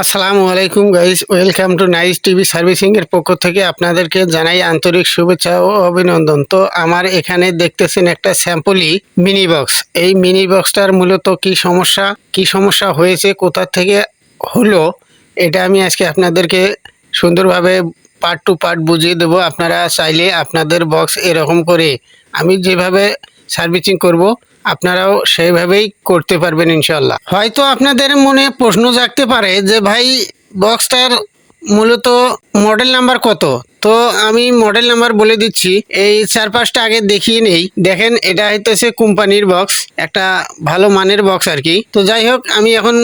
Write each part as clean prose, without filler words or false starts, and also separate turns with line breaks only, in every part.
আসসালামু আলাইকুম guys, welcome to nice TV servicing এর পক্ষ থেকে আপনাদেরকে জানাই আন্তরিক শুভেচ্ছা ও অভিনন্দন। তো আমার এখানে দেখতেছেন একটা স্যাম্পলি মিনি বক্স। এই মিনি বক্সটার মূলত কি সমস্যা হয়েছে, কোথা থেকে হলো, এটা আমি আজকে আপনাদেরকে সুন্দরভাবে পার্ট টু পার্ট বুঝিয়ে দেবো। আপনারা চাইলে আপনাদের বক্স এরকম করে আমি যেভাবে সার্ভিসিং করব আপনারাও সেইভাবেই করতে পারবেন ইনশাল্লাহ। হয়তো আপনাদের মনে প্রশ্ন জাগতে পারে যে ভাই, বক্সটার মূলত মডেল নাম্বার কত। তো আমি মডেল নাম্বার বলে দিচ্ছি, এই 4-5টা আগে দেখিয়ে নেই। দেখেন, এটা হইতেছে কোম্পানির বক্স, একটা ভালো মানের বক্স আর কি। তো যাই হোক, আমি এখন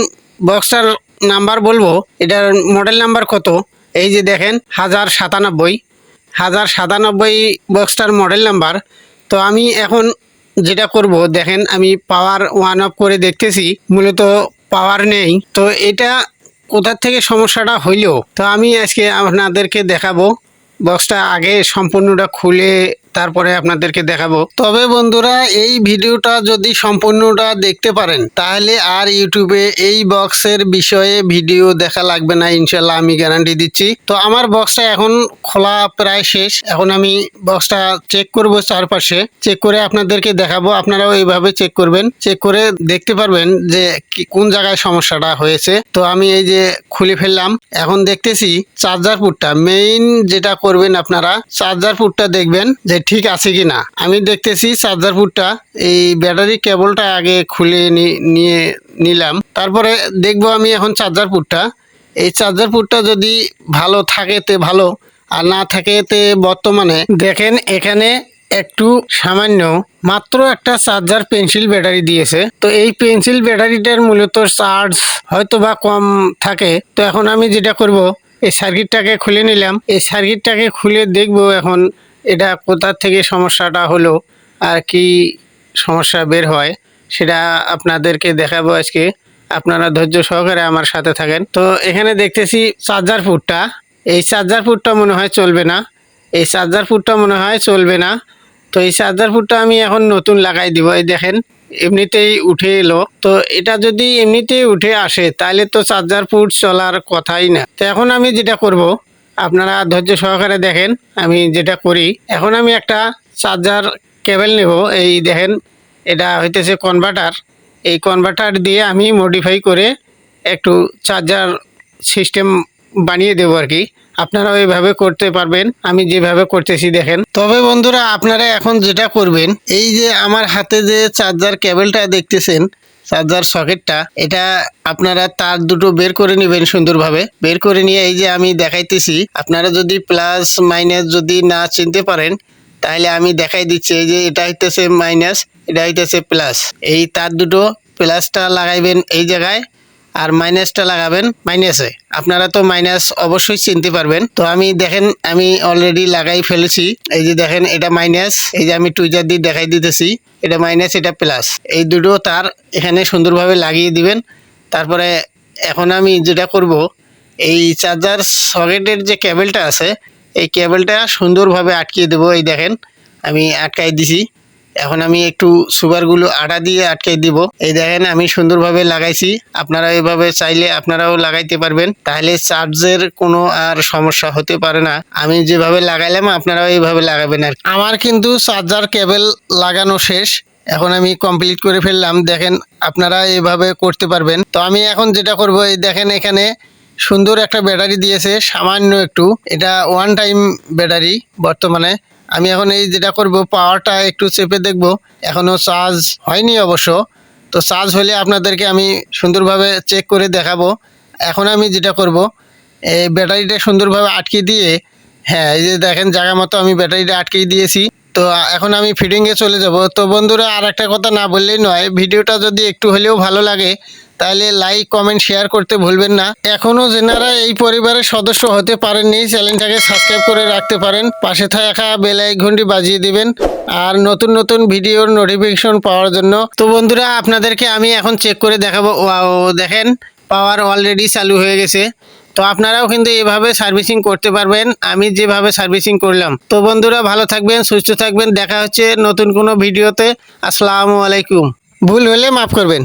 বক্সটার নাম্বার বলবো, এটার মডেল নাম্বার কত। এই যে দেখেন, 1097 বক্সটার মডেল নাম্বার। তো আমি এখন যেটা করব, দেখেন আমি পাওয়ার ওয়ান অফ করে দেখতেছি, মূলত পাওয়ার নেই। তো এটা কোথা থেকে সমস্যাটা হইল, তো আমি আজকে আপনাদেরকে দেখাবো। বক্সটা আগে সম্পূর্ণটা খুলে তারপরে আপনাদেরকে দেখাবো। তবে বন্ধুরা, এই ভিডিওটা যদি সম্পূর্ণটা দেখতে পারেন তাহলে আর ইউটিউবে এই বক্সের বিষয়ে ভিডিও দেখা লাগবে না ইনশাল্লাহ, আমি গ্যারান্টি দিচ্ছি। তো আমার বক্সটা এখন খোলা প্রায় শেষ। এখন আমি বক্সটা চেক করব, চারপাশে চেক করে আপনাদেরকে দেখাবো। আপনারাও এইভাবে চেক করবেন, চেক করে দেখতে পারবেন যে কোন জায়গায় সমস্যাটা হয়েছে। তো আমি এই যে খুলে ফেললাম। এখন দেখতেছি চার্জার পুটটা, মেইন যেটা করবেন আপনারা, চার্জার পুটটা দেখবেন যে ঠিক আছে কিনা। আমি দেখতেছি চার্জার পুটটা, এই ব্যাটারি কেবলটা আগে খুলে নিয়ে নিলাম, তারপরে দেখবো আমি এখন চার্জার পুটটা। এই চার্জার পুটটা যদি ভালো থাকে তে ভালো, আর না থাকে তে বর্তমানে দেখেন এখানে একটু সামান্য মাত্র একটা চার্জার পেন্সিল ব্যাটারি দিয়েছে। তো এই পেন্সিল ব্যাটারিটার মূলত চার্জ হয়তো বা কম থাকে। তো এখন আমি যেটা করব, এই সার্কিটটাকে খুলে নিলাম। এই সার্কিটটাকে খুলে দেখব এখন এটা কোথা থেকে সমস্যাটা হলো আর কি সমস্যা বের হয়, সেটা আপনাদেরকে দেখাবো আজকে। আপনারা ধৈর্য সহকারে আমার সাথে থাকেন। তো এখানে দেখতেছি চার্জার পুটটা, এই চার্জার পুটটা মনে হয় চলবে না, এই চার্জার পুটটা মনে হয় চলবে না। তো এই চার্জার পুটটা আমি এখন নতুন লাগাই দিব। এই দেখেন এমনিতেই উঠে এলো। তো এটা যদি এমনিতেই উঠে আসে তাহলে তো চার্জার পুট চলার কথাই না। তো এখন আমি যেটা করব, আপনারা ধৈর্য সহকারে দেখেন আমি যেটা করি। এখন আমি একটা চার্জার কেবল নেব। এই দেখেন, এটা হইতেছে কনভার্টার। এই কনভার্টার দিয়ে আমি মডিফাই করে একটু চার্জার সিস্টেম বানিয়ে দেবো আর কি। আপনারাও এইভাবে করতে পারবেন, আমি যেভাবে করতেছি দেখেন। তবে বন্ধুরা, আপনারা এখন যেটা করবেন, এই যে আমার হাতে যে চার্জার কেবলটা দেখতেছেন, চার্জার সকেটটা, এটা আপনারা তার দুটো বের করে নেবেন সুন্দরভাবে। বের করে নিয়ে এই যে আমি দেখাইতেছি, আপনারা যদি প্লাস মাইনাস যদি না চিনতে পারেন তাহলে আমি দেখাই দিচ্ছি। এই যে এটা হইতেছে মাইনাস, এটা হইতেছে প্লাস। এই তার দুটো প্লাসটা লাগাইবেন এই জায়গায়, আর মাইনাসটা লাগাবেন মাইনাসে। আপনারা তো মাইনাস অবশ্যই চিনতে পারবেন। তো আমি দেখেন, আমি অলরেডি লাগাই ফেলেছি। এই যে দেখেন, এটা মাইনাস, এই যে আমি টুইজার দিয়ে দেখাই দিতেছি, এটা মাইনাস, এটা প্লাস। এই দুটো তার এখানে সুন্দরভাবে লাগিয়ে দিবেন। তারপরে এখন আমি যেটা করব, এই চার্জার সকেটের যে কেবলটা আছে, এই কেবলটা সুন্দরভাবে আটকিয়ে দেবো। এই দেখেন আমি আটকাই দিছি। এখন আমি একটু সুগারগুলো আটা দিয়ে আটকাই দিব। এই দেখেন আমি সুন্দরভাবে লাগাইছি। আপনারা এইভাবে চাইলে আপনারাও লাগাইতে পারবেন, তাহলে চার্জের কোনো আর সমস্যা হতে পারে না। আমি যেভাবে লাগাইলাম আপনারাও এইভাবে লাগাবেন আর আমার কিন্তু চার্জার কেবল লাগানো শেষ। এখন আমি কমপ্লিট করে ফেললাম। দেখেন আপনারা এইভাবে করতে পারবেন। তো আমি এখন যেটা করব, এই দেখেন এখানে সুন্দর একটা ব্যাটারি দিয়েছে, সামান্য একটু, এটা ওয়ান টাইম ব্যাটারি বর্তমানে। আমি এখন এই যেটা করব, পাওয়ারটা একটু চেপে দেখব, এখনও চার্জ হয়নি অবশ্য। তো চার্জ হলে আপনাদেরকে আমি সুন্দরভাবে চেক করে দেখাবো। এখন আমি যেটা করব, এই ব্যাটারিটা সুন্দরভাবে আটকে দিয়ে, হ্যাঁ এই যে দেখেন জায়গা মতো আমি ব্যাটারিটা আটকে দিয়েছি। তো এখন আমি ফিডিংয়ে চলে যাব। তো বন্ধুরা, আর একটা কথা না বললেই নয়, ভিডিওটা যদি একটু হলেও ভালো লাগে তাহলে লাইক কমেন্ট শেয়ার করতে ভুলবেন না। এখনও যারা এই পরিবারের সদস্য হতে পারেননি, চ্যানেলটাকে সাবস্ক্রাইব করে রাখতে পারেন, পাশে থাকা বেল আইকনটি বাজিয়ে দিবেন আর নতুন নতুন ভিডিওর নোটিফিকেশন পাওয়ার জন্য। তো বন্ধুরা, আপনাদেরকে আমি এখন চেক করে দেখাবো। দেখেন পাওয়ার অলরেডি চালু হয়ে গেছে। তো আপনারাও কিন্তু এভাবে সার্ভিসিং করতে পারবেন, আমি যেভাবে সার্ভিসিং করলাম। তো বন্ধুরা, ভালো থাকবেন, সুস্থ থাকবেন, দেখা হচ্ছে নতুন কোনো ভিডিওতে। আসসালামু আলাইকুম। ভুল হলে মাফ করবেন।